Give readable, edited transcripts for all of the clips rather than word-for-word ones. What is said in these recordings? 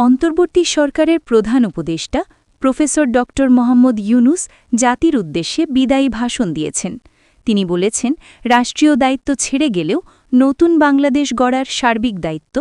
অন্তর্বর্তী সরকারের প্রধান উপদেষ্টা প্রফেসর ড মোহাম্মদ ইউনুস জাতির উদ্দেশ্যে বিদায়ী ভাষণ দিয়েছেন। তিনি বলেছেন, রাষ্ট্রীয় দায়িত্ব ছেড়ে গেলেও নতুন বাংলাদেশ গড়ার সার্বিক দায়িত্ব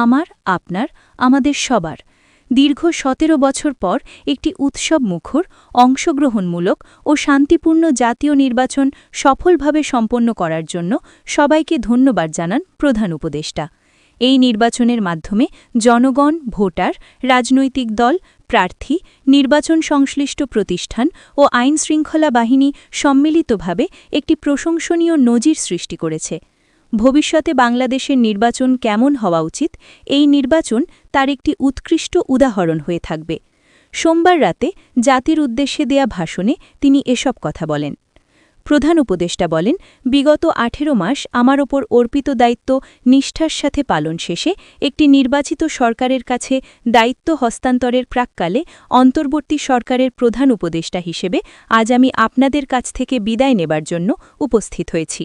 আমার, আপনার, আমাদের সবার। দীর্ঘ ১৭ বছর পর একটি উৎসবমুখর, অংশগ্রহণমূলক ও শান্তিপূর্ণ জাতীয় নির্বাচন সফলভাবে সম্পন্ন করার জন্য সবাইকে ধন্যবাদ জানান প্রধান উপদেষ্টা। এই নির্বাচনের মাধ্যমে জনগণ, ভোটার, রাজনৈতিক দল, প্রার্থী, নির্বাচন সংশ্লিষ্ট প্রতিষ্ঠান ও আইনশৃঙ্খলা বাহিনী সম্মিলিতভাবে একটি প্রশংসনীয় নজির সৃষ্টি করেছে। ভবিষ্যতে বাংলাদেশের নির্বাচন কেমন হওয়া উচিত, এই নির্বাচন তার একটি উৎকৃষ্ট উদাহরণ হয়ে থাকবে। সোমবার রাতে জাতির উদ্দেশ্যে দেয়া ভাষণে তিনি এসব কথা বলেন। প্রধান উপদেষ্টা বলেন, বিগত ১৮ মাস আমার ওপর অর্পিত দায়িত্ব নিষ্ঠার সাথে পালন শেষে একটি নির্বাচিত সরকারের কাছে দায়িত্ব হস্তান্তরের প্রাক্কালে অন্তর্বর্তী সরকারের প্রধান উপদেষ্টা হিসেবে আজ আমি আপনাদের কাছ থেকে বিদায় নেবার জন্য উপস্থিত হয়েছি।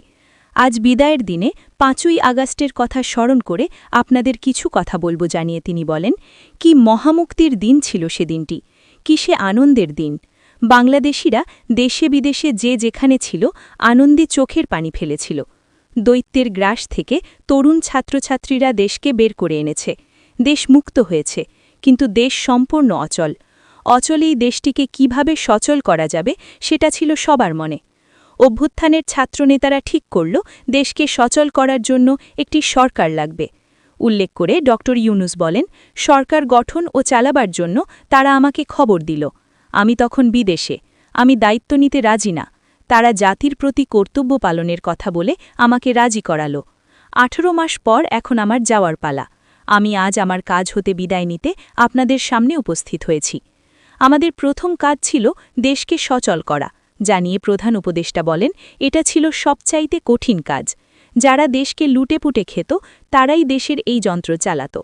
আজ বিদায়ের দিনে ৫ই আগস্টের কথা স্মরণ করে আপনাদের কিছু কথা বলব জানিয়ে তিনি বলেন, কি মহামুক্তির দিন ছিল সেদিনটি, কি সে আনন্দের দিন। বাংলাদেশিরা দেশে বিদেশে যে যেখানে ছিল আনন্দে চোখের পানি ফেলেছিল। দৈত্যের গ্রাস থেকে তরুণ ছাত্রছাত্রীরা দেশকে বের করে এনেছে। দেশ মুক্ত হয়েছে, কিন্তু দেশ সম্পূর্ণ অচল। অচল এই দেশটিকে কিভাবে সচল করা যাবে সেটা ছিল সবার মনে। অভ্যুত্থানের ছাত্রনেতারা ঠিক করল, দেশকে সচল করার জন্য একটি সরকার লাগবে। উল্লেখ করে ড ইউনুস বলেন, সরকার গঠন ও চালাবার জন্য তারা আমাকে খবর দিল। আমি তখন বিদেশে, আমি দায়িত্ব নিতে রাজি না। তারা জাতির প্রতি কর্তব্য পালনের কথা বলে আমাকে রাজি করাল। ১৮ মাস পর এখন আমার যাওয়ার পালা। আমি আজ আমার কাজ হতে বিদায় নিতে আপনাদের সামনে উপস্থিত হয়েছি। আমাদের প্রথম কাজ ছিল দেশকে সচল করা, জানিয়ে প্রধান উপদেষ্টা বলেন, এটা ছিল সবচাইতে কঠিন কাজ। যারা দেশকে লুটেপুটে খেত তারাই দেশের এই যন্ত্র চালাত।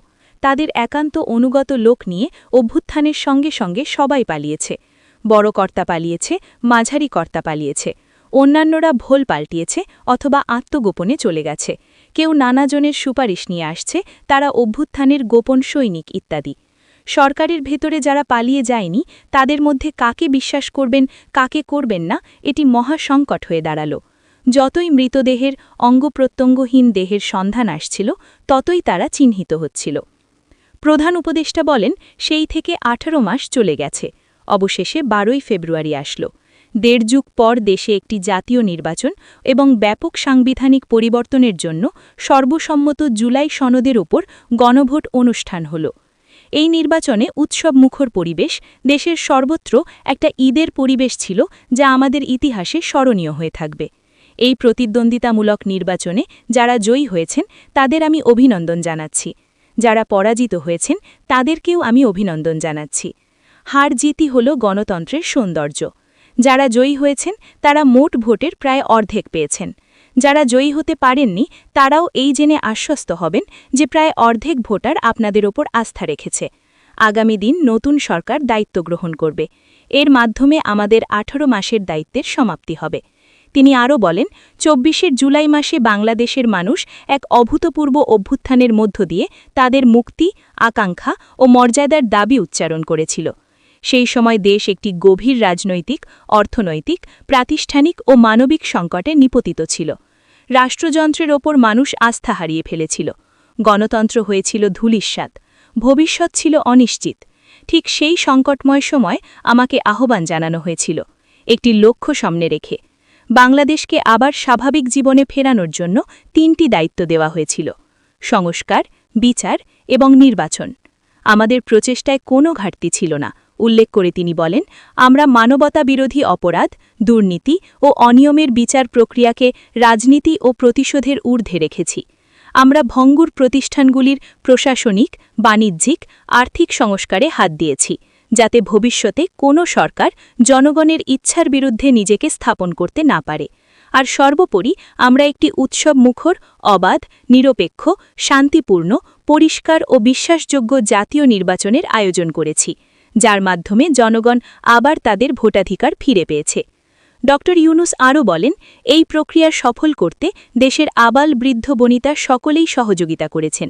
তাদের একান্ত অনুগত লোক নিয়ে অভ্যুত্থানের সঙ্গে সঙ্গে সবাই পালিয়েছে। বড় কর্তা পালিয়েছে, মাঝারি কর্তা পালিয়েছে, অন্যান্যরা ভোল পাল্টিয়েছে অথবা আত্মগোপনে চলে গেছে। কেউ নানাজনের সুপারিশ নিয়ে আসছে, তারা অভ্যুত্থানের গোপন সৈনিক ইত্যাদি। সরকারের ভেতরে যারা পালিয়ে যায়নি তাদের মধ্যে কাকে বিশ্বাস করবেন, কাকে করবেন না, এটি মহাসংকট হয়ে দাঁড়াল। যতই মৃতদেহের অঙ্গপ্রত্যঙ্গহীন দেহের সন্ধান আসছিল, ততই তারা চিহ্নিত হচ্ছিল। প্রধান উপদেষ্টা বলেন, সেই থেকে ১৮ মাস চলে গেছে। অবশেষে ১২ই ফেব্রুয়ারি আসল। ১.৫ যুগ পর দেশে একটি জাতীয় নির্বাচন এবং ব্যাপক সাংবিধানিক পরিবর্তনের জন্য সর্বসম্মত জুলাই সনদের ওপর গণভোট অনুষ্ঠান হল। এই নির্বাচনে উৎসবমুখর পরিবেশ, দেশের সর্বত্র একটা ঈদের পরিবেশ ছিল, যা আমাদের ইতিহাসে স্মরণীয় হয়ে থাকবে। এই প্রতিদ্বন্দ্বিতামূলক নির্বাচনে যারা জয়ী হয়েছেন তাদের আমি অভিনন্দন জানাচ্ছি। যারা পরাজিত হয়েছেন তাদেরকেও আমি অভিনন্দন জানাচ্ছি। হার জিতই হল গণতন্ত্রের সৌন্দর্য। যারা জয়ী হয়েছেন তারা মোট ভোটের প্রায় অর্ধেক পেয়েছেন। যারা জয়ী হতে পারেননি তারাও এই জেনে আশ্বস্ত হবেন যে প্রায় অর্ধেক ভোটার আপনাদের ওপর আস্থা রেখেছে। আগামী দিন নতুন সরকার দায়িত্ব গ্রহণ করবে। এর মাধ্যমে আমাদের ১৮ মাসের দায়িত্বের সমাপ্তি হবে। তিনি আরও বলেন, ২৪শে জুলাই মাসে বাংলাদেশের মানুষ এক অভূতপূর্ব অভ্যুত্থানের মধ্য দিয়ে তাদের মুক্তি, আকাঙ্ক্ষা ও মর্যাদার দাবি উচ্চারণ করেছিল। সেই সময় দেশ একটি গভীর রাজনৈতিক, অর্থনৈতিক, প্রাতিষ্ঠানিক ও মানবিক সংকটে নিপতিত ছিল। রাষ্ট্রযন্ত্রের ওপর মানুষ আস্থা হারিয়ে ফেলেছিল। গণতন্ত্র হয়েছিল ধূলিসাৎ। ভবিষ্যৎ ছিল অনিশ্চিত। ঠিক সেই সংকটময় সময় আমাকে আহ্বান জানানো হয়েছিল, একটি লক্ষ্য সামনে রেখে। বাংলাদেশকে আবার স্বাভাবিক জীবনে ফেরানোর জন্য ৩টি দায়িত্ব দেওয়া হয়েছিল: সংস্কার, বিচার এবং নির্বাচন। আমাদের প্রচেষ্টায় কোনো ঘাটতি ছিল না। উল্লেখ করে তিনি বলেন, আমরা মানবতাবিরোধী অপরাধ, দুর্নীতি ও অনিয়মের বিচার প্রক্রিয়াকে রাজনীতি ও প্রতিশোধের ঊর্ধ্বে রেখেছি। আমরা ভঙ্গুর প্রতিষ্ঠানগুলির প্রশাসনিক, বাণিজ্যিক, আর্থিক সংস্কারে হাত দিয়েছি, যাতে ভবিষ্যতে কোনো সরকার জনগণের ইচ্ছার বিরুদ্ধে নিজেকে স্থাপন করতে না পারে। আর সর্বোপরি আমরা একটি উৎসবমুখর, অবাধ, নিরপেক্ষ, শান্তিপূর্ণ, পরিষ্কার ও বিশ্বাসযোগ্য জাতীয় নির্বাচনের আয়োজন করেছি, যার মাধ্যমে জনগণ আবার তাদের ভোটাধিকার ফিরে পেয়েছে। ড ইউনুস আরও বলেন, এই প্রক্রিয়া সফল করতে দেশের আবাল বৃদ্ধ বনিতা সকলেই সহযোগিতা করেছেন।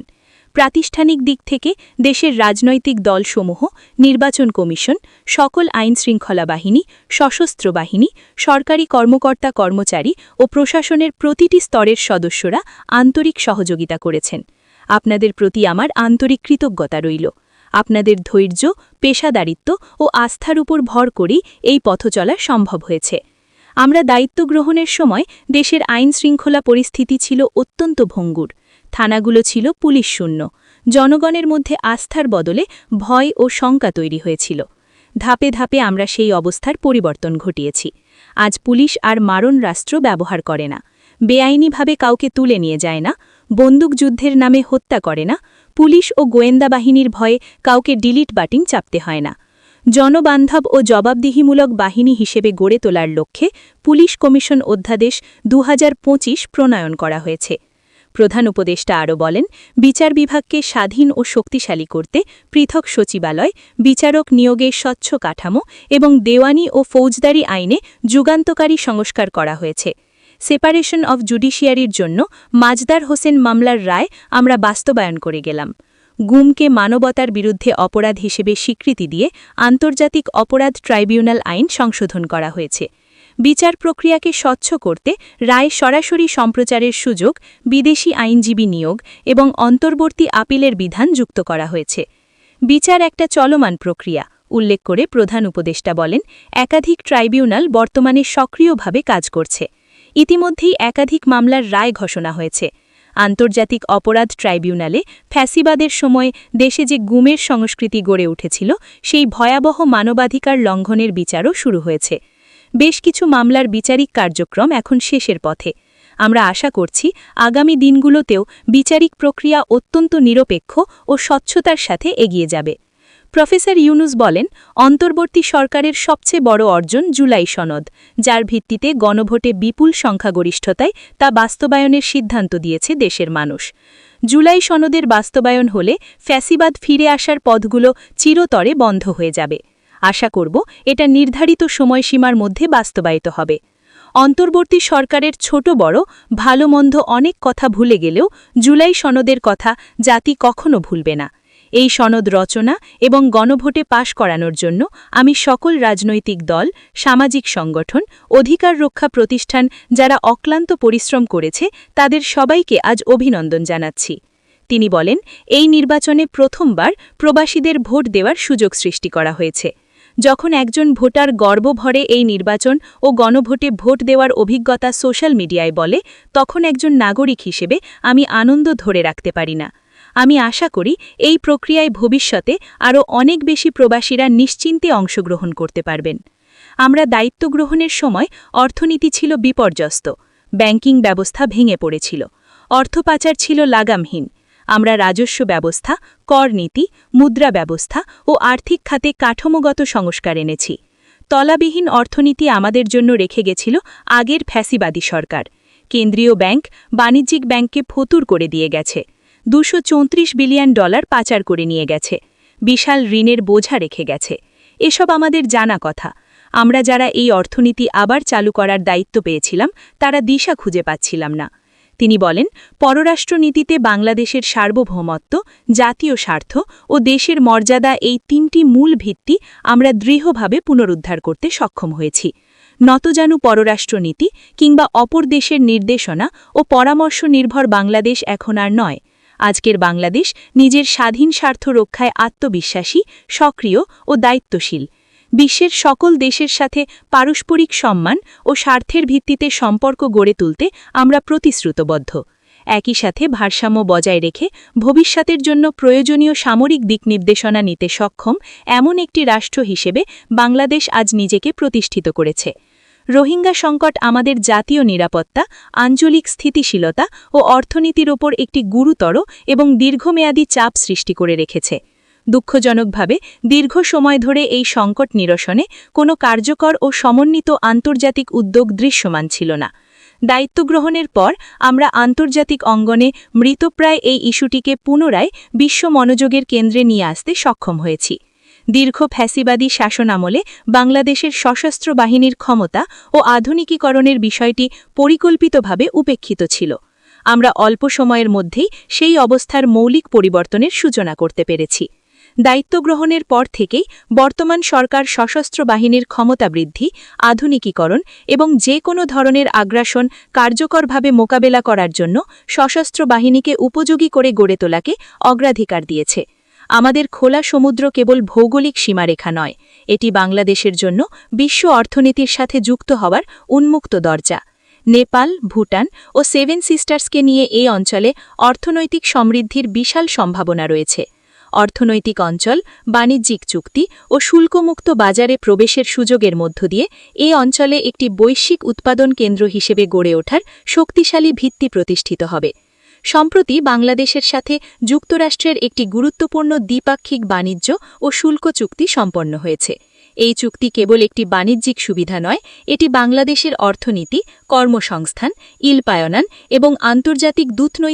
প্রাতিষ্ঠানিক দিক থেকে দেশের রাজনৈতিক দলসমূহ, নির্বাচন কমিশন, সকল আইনশৃঙ্খলা বাহিনী, সশস্ত্র বাহিনী, সরকারি কর্মকর্তা কর্মচারী ও প্রশাসনের প্রতিটি স্তরের সদস্যরা আন্তরিক সহযোগিতা করেছেন। আপনাদের প্রতি আমার আন্তরিক কৃতজ্ঞতা রইল। আপনাদের ধৈর্য, পেশাদারিত্ব ও আস্থার উপর ভর করেই এই পথচলা সম্ভব হয়েছে। আমরা দায়িত্ব গ্রহণের সময় দেশের আইনশৃঙ্খলা পরিস্থিতি ছিল অত্যন্ত ভঙ্গুর। থানাগুলো ছিল পুলিশ শূন্য। জনগণের মধ্যে আস্থার বদলে ভয় ও শঙ্কা তৈরি হয়েছিল। ধাপে ধাপে আমরা সেই অবস্থার পরিবর্তন ঘটিয়েছি। আজ পুলিশ আর মারণাস্ত্র ব্যবহার করে না, বেআইনিভাবে কাউকে তুলে নিয়ে যায় না, বন্দুকযুদ্ধের নামে হত্যা করে না, পুলিশ ও গোয়েন্দা বাহিনীর ভয়ে কাউকে ডিলিট বাটন চাপতে হয় না। জনবান্ধব ও জবাবদিহিমূলক বাহিনী হিসেবে গড়ে তোলার লক্ষ্যে পুলিশ কমিশন অধ্যাদেশ ২০২৫ প্রণয়ন করা হয়েছে। প্রধান উপদেষ্টা আরও বলেন, বিচার বিভাগকে স্বাধীন ও শক্তিশালী করতে পৃথক সচিবালয়, বিচারক নিয়োগের স্বচ্ছ কাঠামো এবং দেওয়ানি ও ফৌজদারি আইনে যুগান্তকারী সংস্কার করা হয়েছে। সেপারেশন অফ জুডিশিয়ারির জন্য মাজদার হোসেন মামলার রায় আমরা বাস্তবায়ন করে গেলাম। গুমকে মানবতার বিরুদ্ধে অপরাধ হিসেবে স্বীকৃতি দিয়ে আন্তর্জাতিক অপরাধ ট্রাইব্যুনাল আইন সংশোধন করা হয়েছে। বিচার প্রক্রিয়াকে স্বচ্ছ করতে রায় সরাসরি সম্প্রচারের সুযোগ, বিদেশি আইনজীবী নিয়োগ এবং অন্তর্বর্তী আপিলের বিধান যুক্ত করা হয়েছে। বিচার একটা চলমান প্রক্রিয়া উল্লেখ করে প্রধান উপদেষ্টা বলেন, একাধিক ট্রাইব্যুনাল বর্তমানে সক্রিয়ভাবে কাজ করছে। ইতিমধ্যেই একাধিক মামলার রায় ঘোষণা হয়েছে। আন্তর্জাতিক অপরাধ ট্রাইব্যুনালে ফ্যাসিবাদের সময় দেশে যে গুমের সংস্কৃতি গড়ে উঠেছিল, সেই ভয়াবহ মানবাধিকার লঙ্ঘনের বিচারও শুরু হয়েছে। বেশ কিছু মামলার বিচারিক কার্যক্রম এখন শেষের পথে। আমরা আশা করছি আগামী দিনগুলোতেও বিচারিক প্রক্রিয়া অত্যন্ত নিরপেক্ষ ও স্বচ্ছতার সাথে এগিয়ে যাবে। প্রফেসর ইউনুস বলেন, অন্তর্বর্তী সরকারের সবচেয়ে বড় অর্জন জুলাই সনদ, যার ভিত্তিতে গণভোটে বিপুল সংখ্যাগরিষ্ঠতায় তা বাস্তবায়নের সিদ্ধান্ত দিয়েছে দেশের মানুষ। জুলাই সনদের বাস্তবায়ন হলে ফ্যাসিবাদ ফিরে আসার পথগুলো চিরতরে বন্ধ হয়ে যাবে। আশা করব এটা নির্ধারিত সময়সীমার মধ্যে বাস্তবায়িত হবে। অন্তর্বর্তী সরকারের ছোট বড়, ভালো মন্দ অনেক কথা ভুলে গেলেও জুলাই সনদের কথা জাতি কখনো ভুলবে না। এই সনদ রচনা এবং গণভোটে পাশ করানোর জন্য আমি সকল রাজনৈতিক দল, সামাজিক সংগঠন, অধিকার রক্ষা প্রতিষ্ঠান যারা অক্লান্ত পরিশ্রম করেছে তাদের সবাইকে আজ অভিনন্দন জানাচ্ছি। তিনি বলেন, এই নির্বাচনে প্রথমবার প্রবাসীদের ভোট দেওয়ার সুযোগ সৃষ্টি করা হয়েছে। যখন একজন ভোটার গর্ব ভরে এই নির্বাচন ও গণভোটে ভোট দেওয়ার অভিজ্ঞতা সোশ্যাল মিডিয়ায় বলে, তখন একজন নাগরিক হিসেবে আমি আনন্দ ধরে রাখতে পারি না। আমি আশা করি এই প্রক্রিয়ায় ভবিষ্যতে আরও অনেক বেশি প্রবাসীরা নিশ্চিন্তে অংশগ্রহণ করতে পারবেন। আমরা দায়িত্ব গ্রহণের সময় অর্থনীতি ছিল বিপর্যস্ত, ব্যাংকিং ব্যবস্থা ভেঙে পড়েছিল, অর্থ পাচার ছিল লাগামহীন। আমরা রাজস্ব ব্যবস্থা, কর নীতি, মুদ্রা ব্যবস্থা ও আর্থিক খাতে কাঠামোগত সংস্কার এনেছি। তলাবিহীন অর্থনীতি আমাদের জন্য রেখে গেছিল আগের ফ্যাসিবাদী সরকার। কেন্দ্রীয় ব্যাংক বাণিজ্যিক ব্যাংককে ফতুর করে দিয়ে গেছে। $234 বিলিয়ন পাচার করে নিয়ে গেছে। বিশাল ঋণের বোঝা রেখে গেছে। এসব আমাদের জানা কথা। আমরা যারা এই অর্থনীতি আবার চালু করার দায়িত্ব পেয়েছিলাম, তারা দিশা খুঁজে পাচ্ছিলাম না। তিনি বলেন, পররাষ্ট্রনীতিতে বাংলাদেশের সার্বভৌমত্ব, জাতীয় স্বার্থ ও দেশের মর্যাদা, এই তিনটি মূল ভিত্তি আমরা দৃঢ়ভাবে পুনরুদ্ধার করতে সক্ষম হয়েছি। নতজানু পররাষ্ট্রনীতি কিংবা অপর দেশের নির্দেশনা ও পরামর্শ নির্ভর বাংলাদেশ এখন আর নয়। আজকের বাংলাদেশ নিজের স্বাধীন স্বার্থ রক্ষায় আত্মবিশ্বাসী, সক্রিয় ও দায়িত্বশীল। বিশ্বের সকল দেশের সাথে পারস্পরিক সম্মান ও স্বার্থের ভিত্তিতে সম্পর্ক গড়ে তুলতে আমরা প্রতিশ্রুতবদ্ধ। একই সাথে ভারসাম্য বজায় রেখে ভবিষ্যতের জন্য প্রয়োজনীয় সামরিক দিক নির্দেশনা নিতে সক্ষম এমন একটি রাষ্ট্র হিসেবে বাংলাদেশ আজ নিজেকে প্রতিষ্ঠিত করেছে। রোহিঙ্গা সংকট আমাদের জাতীয় নিরাপত্তা, আঞ্চলিক স্থিতিশীলতা ও অর্থনীতির ওপর একটি গুরুতর এবং দীর্ঘমেয়াদী চাপ সৃষ্টি করে রেখেছে। দুঃখজনকভাবে দীর্ঘ সময় ধরে এই সংকট নিরসনে কোনো কার্যকর ও সমন্বিত আন্তর্জাতিক উদ্যোগ দৃশ্যমান ছিল না। দায়িত্ব গ্রহণের পর আমরা আন্তর্জাতিক অঙ্গনে মৃতপ্রায় এই ইস্যুটিকে পুনরায় বিশ্ব মনোযোগের কেন্দ্রে নিয়ে আসতে সক্ষম হয়েছি। দীর্ঘ ফ্যাসিবাদী শাসনামলে বাংলাদেশের সশস্ত্র বাহিনীর ক্ষমতা ও আধুনিকীকরণের বিষয়টি পরিকল্পিতভাবে উপেক্ষিত ছিল। আমরা অল্প সময়ের মধ্যেই সেই অবস্থার মৌলিক পরিবর্তনের সূচনা করতে পেরেছি। দায়িত্ব গ্রহণের পর থেকেই বর্তমান সরকার সশস্ত্র বাহিনীর ক্ষমতা বৃদ্ধি, আধুনিকীকরণ এবং যে কোনো ধরনের আগ্রাসন কার্যকরভাবে মোকাবেলা করার জন্য সশস্ত্র বাহিনীকে উপযোগী করে গড়ে তোলাকে অগ্রাধিকার দিয়েছে। আমাদের খোলা সমুদ্র কেবল ভৌগোলিক সীমারেখা নয়, এটি বাংলাদেশের জন্য বিশ্ব অর্থনীতির সাথে যুক্ত হওয়ার উন্মুক্ত দরজা। নেপাল, ভুটান ও সেভেন সিস্টার্সকে নিয়ে এই অঞ্চলে অর্থনৈতিক সমৃদ্ধির বিশাল সম্ভাবনা রয়েছে। অর্থনৈতিক অঞ্চল, বাণিজ্যিক চুক্তি ও শুল্কমুক্ত বাজারে প্রবেশের সুযোগের মধ্য দিয়ে এই অঞ্চলে একটি বৈশ্বিক উৎপাদন কেন্দ্র হিসেবে গড়ে ওঠার শক্তিশালী ভিত্তি প্রতিষ্ঠিত হবে। সম্প্রতি বাংলাদেশের সাথে যুক্তরাষ্ট্রের একটি গুরুত্বপূর্ণ দ্বিপাক্ষিক বাণিজ্য ও শুল্ক চুক্তি সম্পন্ন হয়েছে। এই চুক্তি কেবল একটি বাণিজ্যিক সুবিধা নয়, এটি বাংলাদেশের অর্থনীতি, কর্মসংস্থান, ইলপায়নান এবং আন্তর্জাতিক দূতনৈতিক